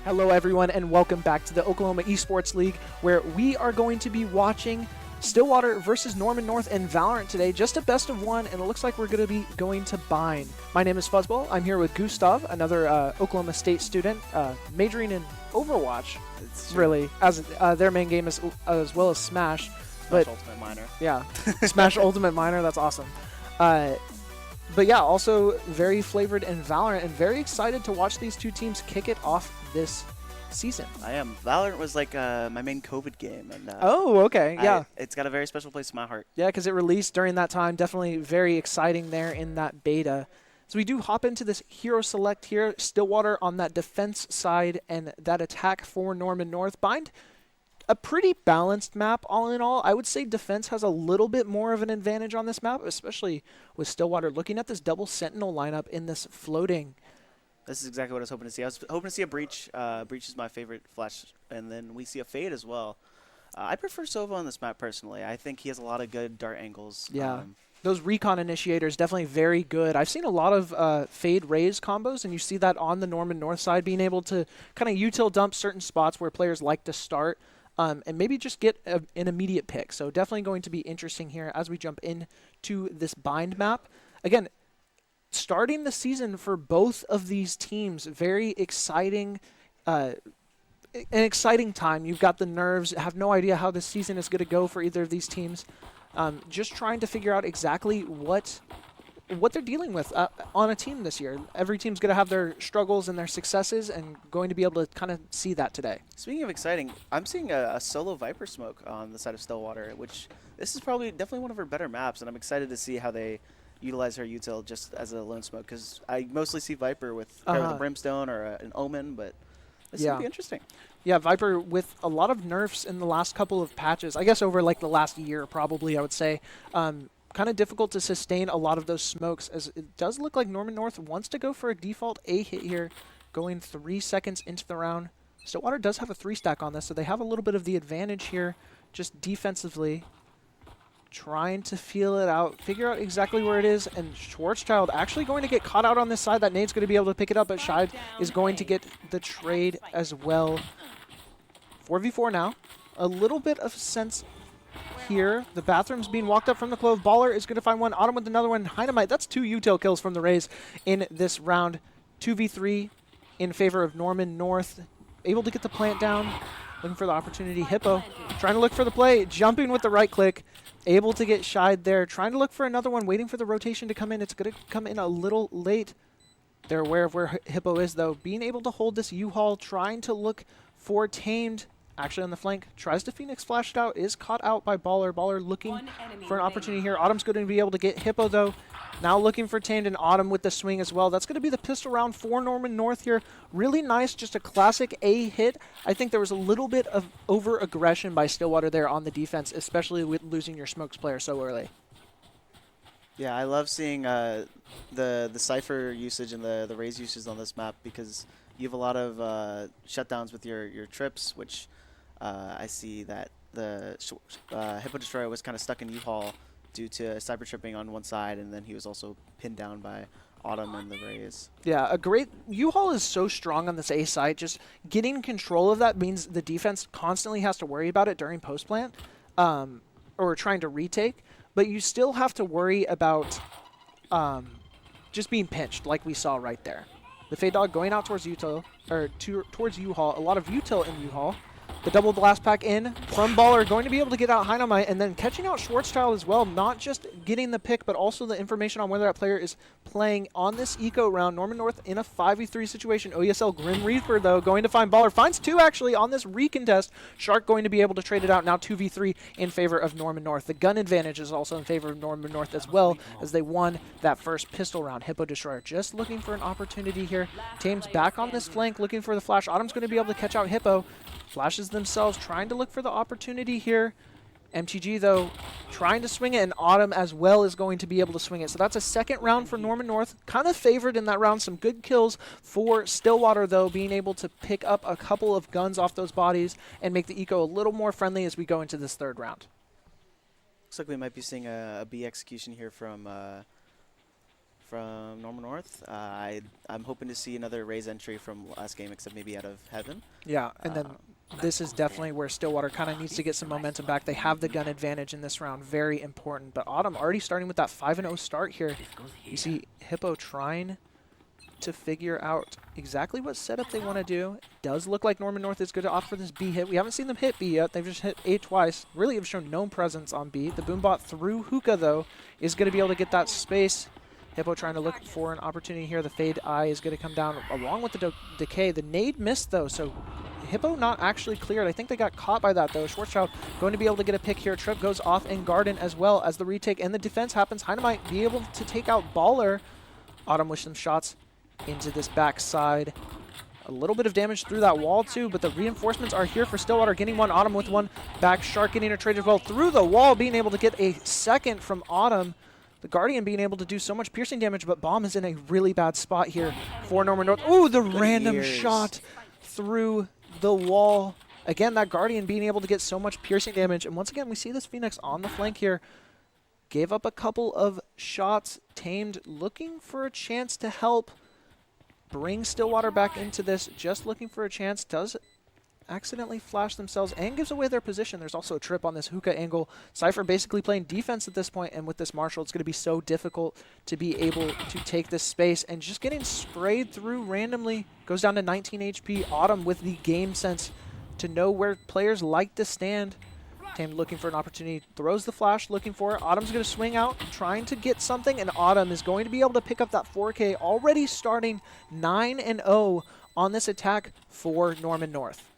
Hello everyone and welcome back to the Oklahoma Esports League, where we are going to be watching Stillwater versus Norman North in Valorant today. Just a best of one, and it looks like we're going to be going to Bind. My name is Fuzzball. I'm here with Gustav, another Oklahoma State student, majoring in Overwatch, really, as their main game is as well as Smash. Smash Ultimate Minor. Yeah, Smash Ultimate Minor, that's awesome. But yeah, also very flavored in Valorant, and very excited to watch these two teams kick it off this season. I am. Valorant was like my main COVID game. And oh, okay, yeah. It's got a very special place in my heart. Yeah, because it released during that time. Definitely very exciting there in that beta. So we do hop into this hero select here. Stillwater on that defense side and that attack for Norman North. Bind, a pretty balanced map all in all. I would say defense has a little bit more of an advantage on this map, especially with Stillwater looking at this double sentinel lineup in this floating. This is exactly what I was hoping to see. I was hoping to see a Breach. Breach is my favorite flash, and then we see a Fade as well. I prefer Sova on this map personally. I think he has a lot of good dart angles. Yeah. Those recon initiators definitely very good. I've seen a lot of Fade Raze combos, and you see that on the Norman North side, being able to kind of util dump certain spots where players like to start. And maybe just get an immediate pick. So definitely going to be interesting here as we jump into this Bind map. Again, starting the season for both of these teams, very exciting, an exciting time. You've got the nerves, have no idea how the season is going to go for either of these teams. Just trying to figure out exactly what they're dealing with on a team this year. Every team's going to have their struggles and their successes, and going to be able to kind of see that today. Speaking of exciting, I'm seeing a solo Viper smoke on the side of Stillwater, which this is probably definitely one of her better maps, and I'm excited to see how they utilize her util just as a lone smoke, because I mostly see Viper with a Brimstone or an Omen, but this would be interesting. Yeah, Viper with a lot of nerfs in the last couple of patches, I guess over like the last year probably, I would say. Kind of difficult to sustain a lot of those smokes, as it does look like Norman North wants to go for a default A hit here, going 3 seconds into the round. Stillwater does have a 3-stack on this, so they have a little bit of the advantage here, just defensively. Trying to feel it out, figure out exactly where it is, and Schwarzschild actually going to get caught out on this side. That nade's going to be able to pick it up, but Scheid is going to get the trade as well. 4v4 now. A little bit of sense here. The bathroom's being walked up from the Clove. Baller is going to find one. Autumn with another one. Dynamite. That's 2 util kills from the Raze in this round. 2v3 in favor of Norman North. Able to get the plant down. Looking for the opportunity. Hippo trying to look for the play. Jumping with the right click. Able to get shied there. Trying to look for another one. Waiting for the rotation to come in. It's going to come in a little late. They're aware of where Hippo is, though. Being able to hold this U-Haul. Trying to look for Tamed. Actually on the flank, tries to Phoenix, flashed out, is caught out by Baller. Baller looking for an opportunity here. Autumn's going to be able to get Hippo, though. Now looking for Tamed, and Autumn with the swing as well. That's going to be the pistol round for Norman North here. Really nice, just a classic A hit. I think there was a little bit of over-aggression by Stillwater there on the defense, especially with losing your smokes player so early. Yeah, I love seeing the Cypher usage and the Raze usage on this map, because you have a lot of shutdowns with your trips, which I see that the Hippo Destroyer was kind of stuck in U-Haul due to cyber tripping on one side, and then he was also pinned down by Autumn and the Raze. Yeah, a great U-Haul is so strong on this A side. Just getting control of that means the defense constantly has to worry about it during post plant, or trying to retake. But you still have to worry about just being pinched, like we saw right there. The Fade Dog going out towards util, or towards U-Haul. A lot of util in U-Haul. The double blast pack in from Baller, going to be able to get out Dynamite, and then catching out Schwarzschild as well. Not just getting the pick, but also the information on whether that player is playing on this eco round. Norman North in a 5v3 situation. OESL Grim Reaper, though, going to find Baller. Finds 2, actually, on this recontest. Shark going to be able to trade it out. Now 2v3 in favor of Norman North. The gun advantage is also in favor of Norman North as well, as they won that first pistol round. Hippo Destroyer just looking for an opportunity here. Tame's back on this flank, looking for the flash. Autumn's going to be able to catch out Hippo. Flashes themselves, trying to look for the opportunity here. MTG, though, trying to swing it, and Autumn as well is going to be able to swing it. So that's a second round for Norman North. Kind of favored in that round. Some good kills for Stillwater, though, being able to pick up a couple of guns off those bodies and make the eco a little more friendly as we go into this third round. Looks like we might be seeing a B execution here from from Norman North. I'm hoping to see another Raze entry from last game, except maybe out of Heaven. Yeah, and then this is definitely where Stillwater kind of needs to get some momentum back. They have the gun advantage in this round, very important. But Autumn already starting with that 5-0 start here. You see Hippo trying to figure out exactly what setup they want to do. It does look like Norman North is going to opt for this B hit. We haven't seen them hit B yet. They've just hit A twice. Really have shown no presence on B. The Boombot through Hookah, though, is going to be able to get that space. Hippo trying to look for an opportunity here. The Fade Eye is going to come down along with the Decay. The nade missed, though, so Hippo not actually cleared. I think they got caught by that, though. Schwarzschild going to be able to get a pick here. Trip goes off in Garden as well as the retake and the defense happens. Heine might be able to take out Baller. Autumn with some shots into this backside. A little bit of damage through that wall, too, but the reinforcements are here for Stillwater. Getting one. Autumn with one back. Shark getting a trade as well through the wall, being able to get a second from Autumn. The Guardian being able to do so much piercing damage, but Bomb is in a really bad spot here for Norman North. Ooh, the random shot through the wall. Again, that Guardian being able to get so much piercing damage. And once again, we see this Phoenix on the flank here. Gave up a couple of shots. Tamed looking for a chance to help bring Stillwater back into this. Just looking for a chance. Does accidentally flash themselves and gives away their position. There's also a trip on this Hookah angle. Cypher basically playing defense at this point, and with this Marshall, it's going to be so difficult to be able to take this space, and just getting sprayed through randomly. Goes down to 19 HP. Autumn with the game sense to know where players like to stand. Tame looking for an opportunity, throws the flash, looking for it. Autumn's going to swing out, trying to get something, and Autumn is going to be able to pick up that 4K, already starting 9-0 on this attack for Norman North.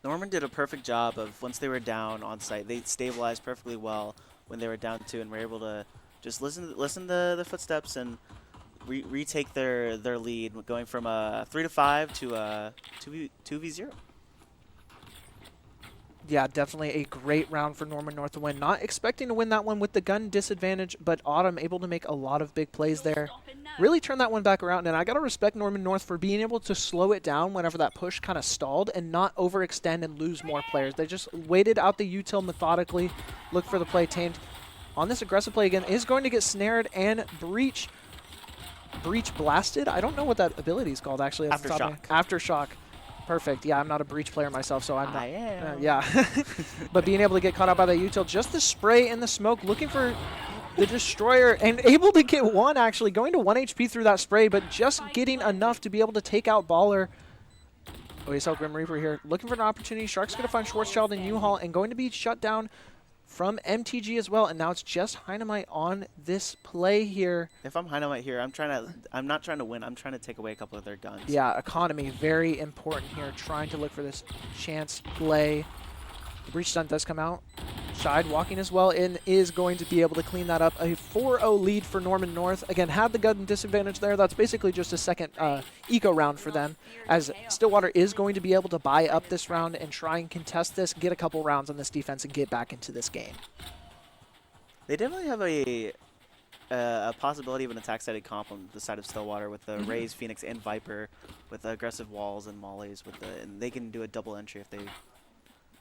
Norman did a perfect job of, once they were down on site, they stabilized perfectly well when they were down 2, and were able to just listen to the footsteps and retake their lead, going from a 3-5 to a 2v0. Yeah, definitely a great round for Norman North to win. Not expecting to win that one with the gun disadvantage, but Autumn able to make a lot of big plays there. Really turn that one back around, and I got to respect Norman North for being able to slow it down whenever that push kind of stalled and not overextend and lose more players. They just waited out the util methodically, look for the play. Tamed on this aggressive play again is going to get snared and breach blasted. I don't know what that ability is called, actually. Aftershock. Aftershock. Perfect. Yeah, I'm not a breach player myself, so I'm not. I am. Yeah. But being able to get caught out by that util, just the spray in the smoke, looking for the destroyer, and able to get one, actually, going to 1 HP through that spray, but just getting enough to be able to take out Baller. Oh, you saw Grim Reaper here. Looking for an opportunity. Shark's going to find Schwarzschild and U-Haul, and going to be shut down from MTG as well, and now it's just Heinemite on this play here. If I'm Heinemite here, I'm not trying to win. I'm trying to take away a couple of their guns. Yeah, economy, very important here. Trying to look for this chance play. The breach stun does come out. Shide walking as well and is going to be able to clean that up. A 4-0 lead for Norman North. Again, had the gun disadvantage there. That's basically just a second eco round for them, as Stillwater is going to be able to buy up this round and try and contest this, get a couple rounds on this defense, and get back into this game. They definitely have a possibility of an attack-sided comp on the side of Stillwater with the Raze, Phoenix, and Viper, with the aggressive walls and mollies, and they can do a double entry if they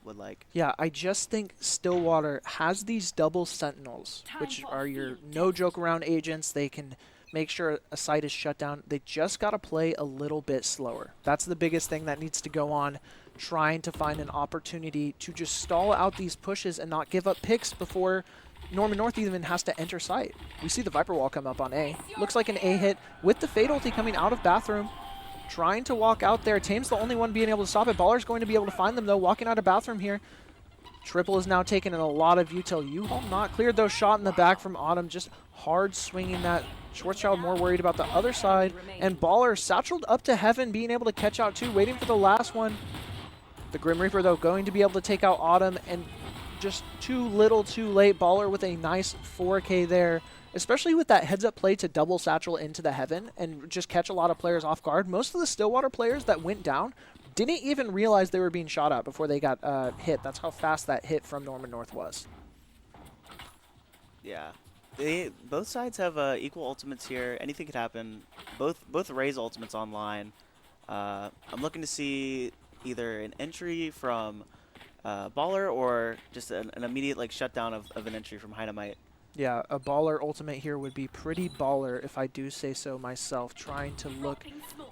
would like. Yeah, I just think Stillwater has these double sentinels, which are your no joke around agents. They can make sure a site is shut down. They just got to play a little bit slower. That's the biggest thing that needs to go on, trying to find an opportunity to just stall out these pushes and not give up picks before Norman North even has to enter site. We see the Viper wall come up on A. Looks like an A hit with the Fade ulti coming out of bathroom. Trying to walk out there. Tame's the only one being able to stop it. Baller's going to be able to find them, though, walking out of bathroom here. Triple is now taking in a lot of util. U-Haul not cleared, though. Shot in the back from Autumn. Just hard swinging that. Schwarzschild more worried about the other side. And Baller satcheled up to heaven, being able to catch out, too. Waiting for the last one. The Grim Reaper, though, going to be able to take out Autumn. And just too little, too late. Baller with a nice 4K there. Especially with that heads-up play to double satchel into the heaven and just catch a lot of players off guard. Most of the Stillwater players that went down didn't even realize they were being shot at before they got hit. That's how fast that hit from Norman North was. Yeah. Both sides have equal ultimates here. Anything could happen. Both Raze ultimates online. I'm looking to see either an entry from Baller or just an immediate shutdown of an entry from Heinemite. Yeah, a baller ultimate here would be pretty baller if I do say so myself. Trying to look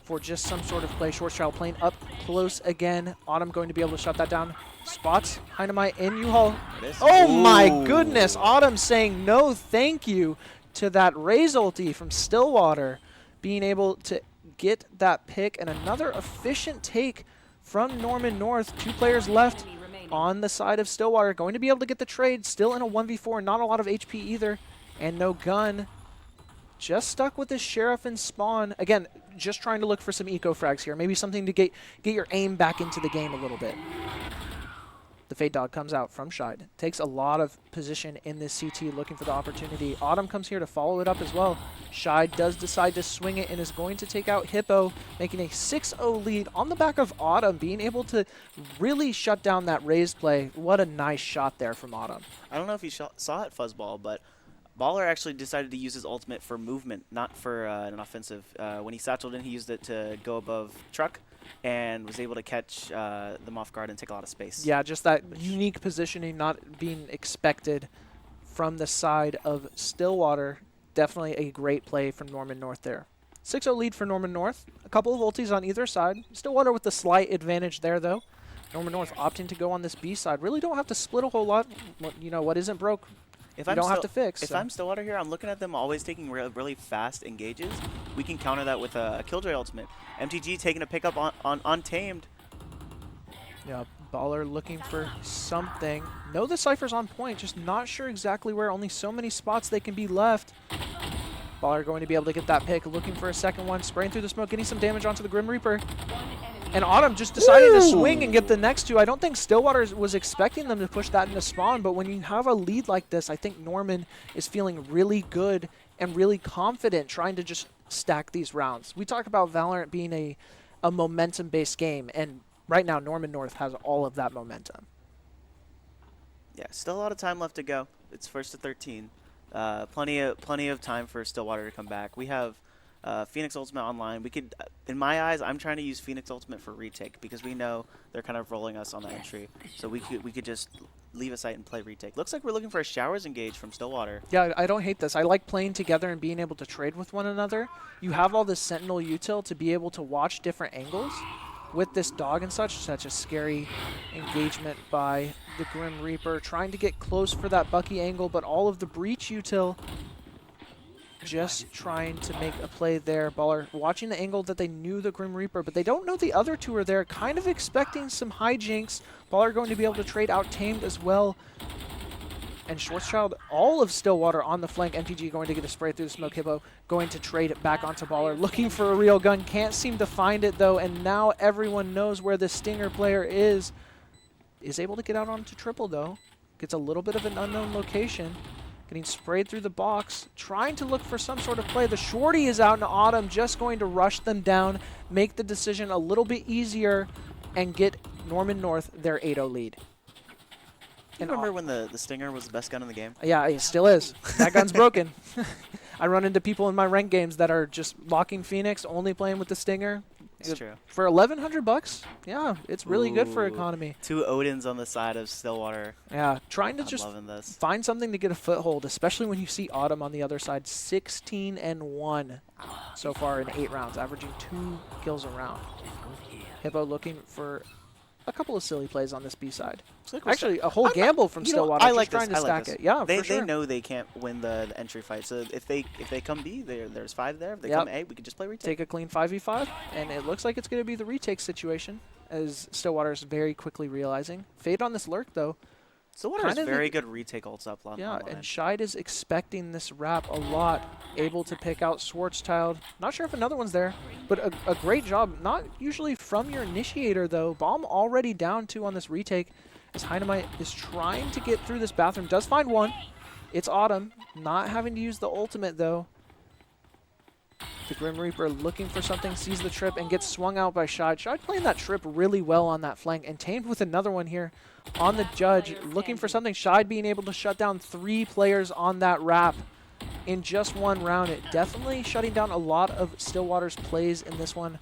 for just some sort of play. Short Child playing up close again. Autumn going to be able to shut that down. Spots Dynamite in U-Haul. Oh my goodness! Autumn saying no thank you to that Raze ulti from Stillwater. Being able to get that pick and another efficient take from Norman North. 2 players left on the side of Stillwater. Going to be able to get the trade. Still in a 1v4. Not a lot of HP either. And no gun. Just stuck with this Sheriff and Spawn. Again, just trying to look for some eco frags here. Maybe something to get your aim back into the game a little bit. The Fade Dog comes out from Shide. Takes a lot of position in this CT looking for the opportunity. Autumn comes here to follow it up as well. Shide does decide to swing it and is going to take out Hippo, making a 6-0 lead on the back of Autumn, being able to really shut down that Raze play. What a nice shot there from Autumn. I don't know if you saw it, Fuzzball, but Baller actually decided to use his ultimate for movement, not for an offensive. When he satcheled in, he used it to go above Truck and was able to catch them off guard and take a lot of space. Yeah, just that unique positioning not being expected from the side of Stillwater. Definitely a great play from Norman North there. 6-0 lead for Norman North. A couple of ultis on either side. Stillwater with the slight advantage there, though. Norman North opting to go on this B side. Really don't have to split a whole lot. You know, what isn't broke, you don't have to fix. If I'm Stillwater here, I'm looking at them always taking really fast engages. We can counter that with a Killjoy ultimate. MTG taking a pickup on Untamed. Yeah, Baller looking for something. Know the Cypher's on point, just not sure exactly where. Only so many spots they can be left. Baller going to be able to get that pick, looking for a second one, spraying through the smoke, getting some damage onto the Grim Reaper. And Autumn just decided to swing and get the next 2. I don't think Stillwater was expecting them to push that into spawn, but when you have a lead like this, I think Norman is feeling really good and really confident trying to just stack these rounds. We talk about Valorant being a momentum-based game, and right now Norman North has all of that momentum. Yeah, still a lot of time left to go. It's 1st to 13. Plenty of time for Stillwater to come back. We have Phoenix Ultimate online. We could, in my eyes, I'm trying to use Phoenix Ultimate for retake because we know they're kind of rolling us on the entry. So we could just leave a site and play retake. Looks like we're looking for a Showers engage from Stillwater. Yeah, I don't hate this. I like playing together and being able to trade with one another. You have all this Sentinel util to be able to watch different angles with this dog and such a scary engagement by the Grim Reaper, trying to get close for that Bucky angle, but all of the breach util just trying to make a play there. Baller watching the angle that they knew the Grim Reaper, but they don't know the other 2 are there, kind of expecting some hijinks. Baller going to be able to trade out Tamed as well. And Schwarzschild, all of Stillwater on the flank. MTG going to get a spray through the smoke. Hippo going to trade it back onto Baller. Looking for a real gun. Can't seem to find it, though. And now everyone knows where the Stinger player is. Is able to get out onto triple, though. Gets a little bit of an unknown location. Getting sprayed through the box. Trying to look for some sort of play. The Shorty is out in Autumn. Just going to rush them down. Make the decision a little bit easier. And get Norman North their 8-0 lead. You remember when the Stinger was the best gun in the game? Yeah, it still is. That gun's broken. I run into people in my ranked games that are just locking Phoenix, only playing with the Stinger. It's true. For $1,100, yeah, it's really good for economy. 2 Odins on the side of Stillwater. Yeah, trying to just find something to get a foothold, especially when you see Autumn on the other side. 16-1 so far in 8 rounds, averaging 2 kills a round. Hippo looking for a couple of silly plays on this B side. Like actually, a whole gamble from Stillwater. I like trying to stack it. Yeah, they for sure. They know they can't win the entry fight. So if they come B, there's 5 there. If they come A, we can just play retake. Take a clean 5v5, and it looks like it's going to be the retake situation, as Stillwater is very quickly realizing. Fade on this lurk, though. Stillwater has very good retake ults up. Yeah, and Shide is expecting this wrap a lot. Able to pick out Schwarzschild. Not sure if another one's there, but a great job. Not usually from your initiator, though. Bomb already down 2 on this retake, as Dynamite is trying to get through this bathroom. Does find one. It's Autumn. Not having to use the ultimate, though. The Grim Reaper looking for something, sees the trip, and gets swung out by Shide. Shide playing that trip really well on that flank, and Tamed with another one here on the Judge. Looking for something. Shide being able to shut down 3 players on that wrap in just 1 round. It definitely shutting down a lot of Stillwater's plays in this one.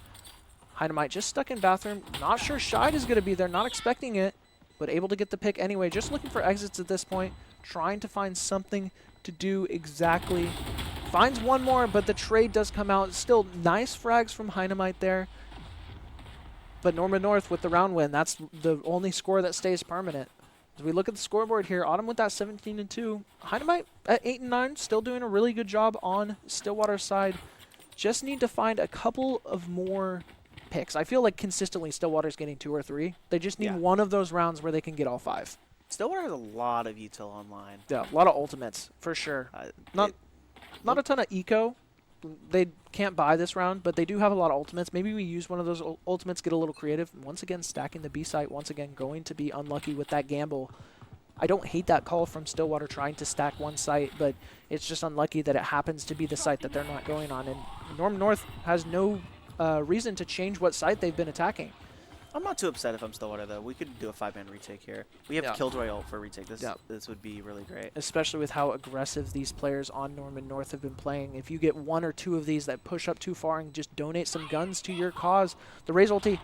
Dynamite just stuck in bathroom. Not sure Shide is going to be there. Not expecting it, but able to get the pick anyway. Just looking for exits at this point. trying to find something to do exactly. Finds one more, but the trade does come out. Still nice frags from Heinemite there. But Norman North with the round win. That's the only score that stays permanent. As we look at the scoreboard here, Autumn with that 17-2. Heinemite at 8-9, still doing a really good job on Stillwater's side. Just need to find a couple of more picks. I feel like consistently Stillwater's getting 2 or 3. They just need one of those rounds where they can get all 5. Stillwater has a lot of util online. Yeah, a lot of ultimates, for sure. Not a ton of eco. They can't buy this round, but they do have a lot of ultimates. Maybe we use one of those ultimates, get a little creative. Once again, stacking the B site. Once again, going to be unlucky with that gamble. I don't hate that call from Stillwater trying to stack one site, but it's just unlucky that it happens to be the site that they're not going on. And Norman North has no reason to change what site they've been attacking. I'm not too upset if I'm Stillwater, though. We could do a 5-man retake here. We have Killjoy ult for retake. This would be really great. Especially with how aggressive these players on Norman North have been playing. If you get 1 or 2 of these that push up too far and just donate some guns to your cause. The Raze ulti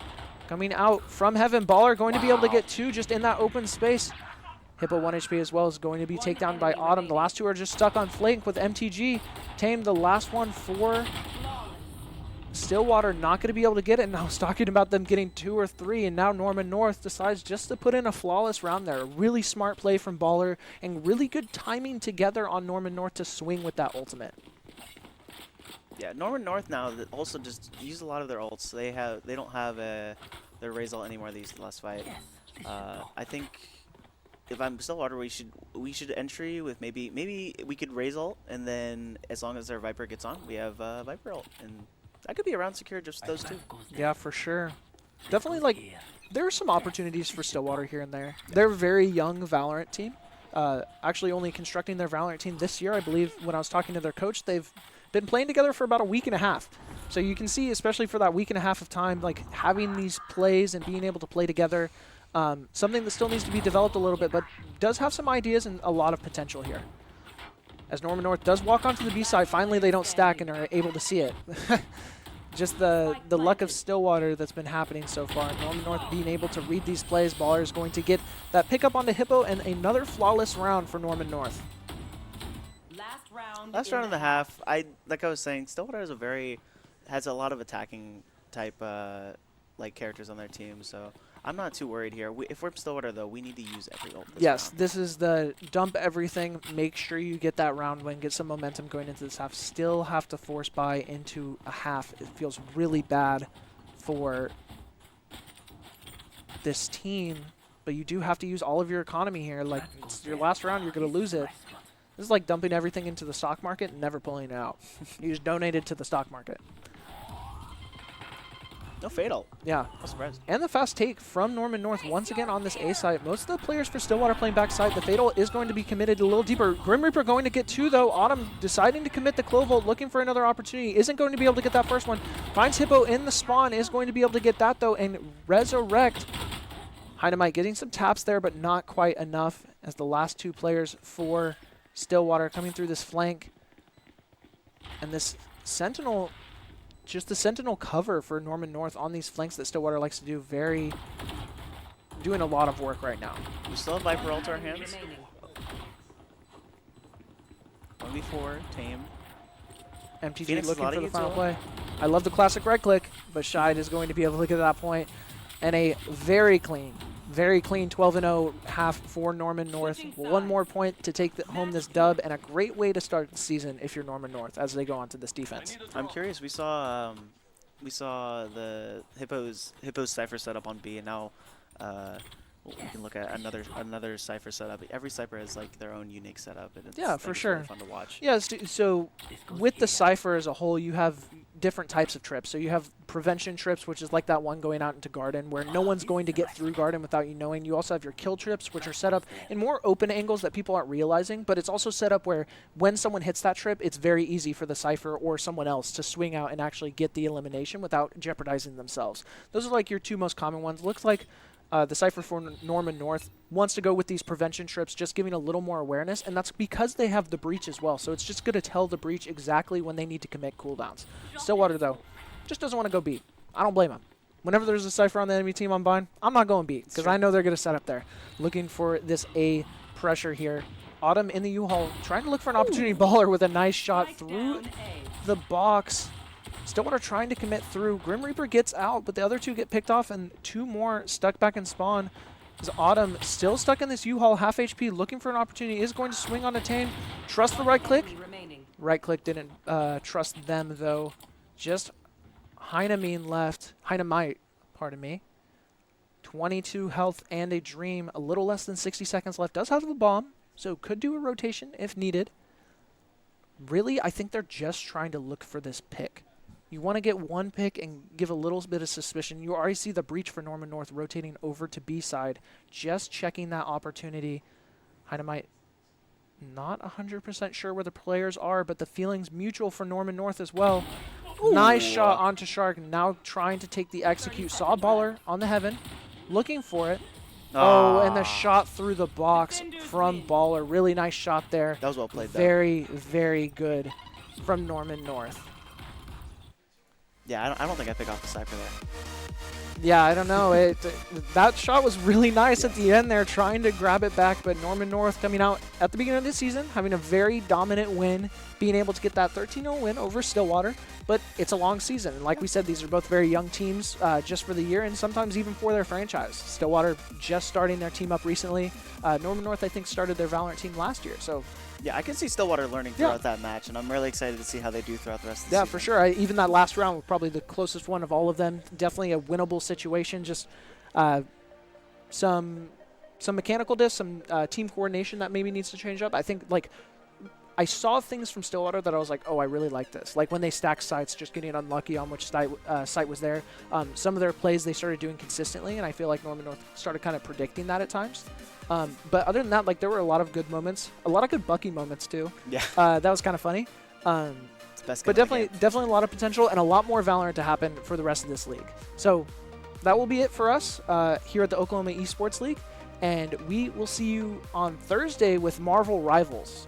coming out from heaven. Baller going to be able to get 2 just in that open space. Hippo 1 HP as well is going to be taken down by Autumn. The last 2 are just stuck on flank with MTG. Tame the last one for Stillwater, not going to be able to get it. Now I was talking about them getting 2 or 3, and now Norman North decides just to put in a flawless round there. A really smart play from Baller, and really good timing together on Norman North to swing with that ultimate. Yeah, Norman North now also just use a lot of their ults. They don't have their Raze ult anymore these last fight. I think if I'm Stillwater, we should entry with maybe we could Raze ult, and then as long as their Viper gets on, we have Viper ult, and that could be around secure, just those 2. Yeah, for sure. Definitely, like, there are some opportunities for Stillwater here and there. They're a very young Valorant team. Actually only constructing their Valorant team this year. I believe when I was talking to their coach, they've been playing together for about a week and a half. So you can see, especially for that week and a half of time, like, having these plays and being able to play together, something that still needs to be developed a little bit, but does have some ideas and a lot of potential here. As Norman North does walk onto the B side, finally they don't stack and are able to see it. Just the luck of Stillwater that's been happening so far. Norman North being able to read these plays. Baller is going to get that pickup onto Hippo, and another flawless round for Norman North. Last round and a half. Like I was saying, Stillwater has a lot of attacking type like characters on their team, so I'm not too worried here. If we're Stillwater, though, we need to use every ult this round. This is the dump everything, make sure you get that round win, get some momentum going into this half. Still have to force buy into a half. It feels really bad for this team, but you do have to use all of your economy here. Like, it's your last round, you're going to lose it. This is like dumping everything into the stock market and never pulling it out. You just donated to the stock market. No fatal. Yeah. I'm surprised. And the fast take from Norman North once again on this A site. Most of the players for Stillwater playing backside. The fatal is going to be committed a little deeper. Grim Reaper going to get 2 though. Autumn deciding to commit the Clovolt, looking for another opportunity. Isn't going to be able to get that first one. Finds Hippo in the spawn, is going to be able to get that though and resurrect. Heinemite getting some taps there, but not quite enough as the last 2 players for Stillwater coming through this flank. And this Sentinel, just the Sentinel cover for Norman North on these flanks that Stillwater likes to do, doing a lot of work right now. We still have Viper ult in our hands. 1v4, Tame. MTG Phoenix looking for the final util. play. I love the classic right click, but Shide is going to be able to get to that point. And a very clean 12-0 half for Norman North. 1 more point to take home this dub, and a great way to start the season if you're Norman North as they go on to this defense. I'm curious. We saw the Hippo's Cypher setup on B, and now we can look at another Cypher setup. Every Cypher has like their own unique setup, and it's, for it's sure. really fun to watch. Yeah, so with the Cypher as a whole, you have different types of trips. So you have prevention trips, which is like that one going out into Garden, where no one's going to get through Garden without you knowing. You also have your kill trips, which are set up in more open angles that people aren't realizing, but it's also set up where when someone hits that trip, it's very easy for the Cypher or someone else to swing out and actually get the elimination without jeopardizing themselves. Those are like your 2 most common ones. Looks like the Cypher for Norman North wants to go with these prevention trips, just giving a little more awareness, and that's because they have the Breach as well. So it's just going to tell the Breach exactly when they need to commit cooldowns. Stillwater, though, just doesn't want to go beat. I don't blame him. Whenever there's a Cypher on the enemy team I'm buying, I'm not going beat, because I know they're going to set up there. Looking for this A pressure here. Autumn in the U-Haul, trying to look for an opportunity. Baller with a nice shot through the box. Stillwater trying to commit through. Grim Reaper gets out, but the other two get picked off, and 2 more stuck back in spawn. As Autumn still stuck in this U-Haul, half HP, looking for an opportunity, is going to swing on Attain. Trust the right click. Right click didn't trust them, though. Just Heinemine left. Heinemite, pardon me. 22 health and a dream. A little less than 60 seconds left. Does have the bomb, so could do a rotation if needed. Really, I think they're just trying to look for this pick. You want to get one pick and give a little bit of suspicion. You already see the breach for Norman North rotating over to B side. Just checking that opportunity. Heinemite not 100% sure where the players are, but the feeling's mutual for Norman North as well. Ooh. Nice shot onto Shark. Now trying to take the execute. Saw Baller on the heaven. Looking for it. Oh, and the shot through the box from Baller. Really nice shot there. That was well played, though. Very, very good from Norman North. Yeah, I don't think I pick off the Cypher there. Yeah, I don't know. That shot was really nice at the end there, trying to grab it back, but Norman North coming out at the beginning of this season, having a very dominant win, being able to get that 13-0 win over Stillwater, but it's a long season. And like we said, these are both very young teams just for the year and sometimes even for their franchise. Stillwater just starting their team up recently. Norman North, I think, started their Valorant team last year, so... Yeah, I can see Stillwater learning throughout that match, and I'm really excited to see how they do throughout the rest of the season. Yeah, for sure. Even that last round was probably the closest one of all of them. Definitely a winnable situation. Just some mechanical diffs, some team coordination that maybe needs to change up. I think, like, I saw things from Stillwater that I was like, oh, I really like this. Like when they stacked sites, just getting unlucky on which site was there. Some of their plays they started doing consistently, and I feel like Norman North started kind of predicting that at times. But other than that, like there were a lot of good moments, a lot of good Bucky moments too. Yeah. That was kind of funny. But definitely a lot of potential and a lot more Valorant to happen for the rest of this league. So that will be it for us here at the Oklahoma Esports League. And we will see you on Thursday with Marvel Rivals.